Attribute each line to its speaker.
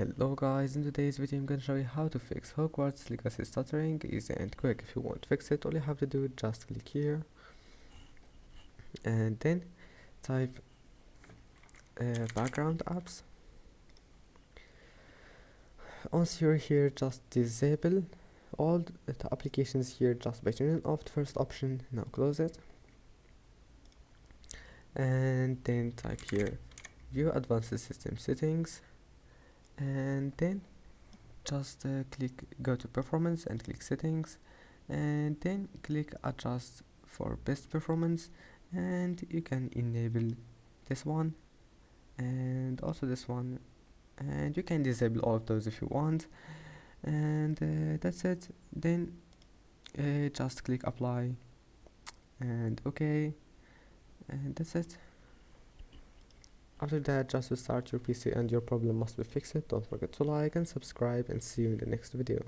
Speaker 1: Hello guys, in today's video I'm gonna show you how to fix Hogwarts Legacy stuttering. Easy and quick. If you want to fix it, all you have to do is just click here and then type background apps. Once you're here, just disable all the applications here just by turning off the first option. Now close it and then type here view advanced system settings and then just go to performance and click settings and then click adjust for best performance, and you can enable this one and also this one, and you can disable all of those if you want, and that's it. Then just click apply and okay, and that's it. After that, just restart your PC and your problem must be fixed. Don't forget to like and subscribe, and see you in the next video.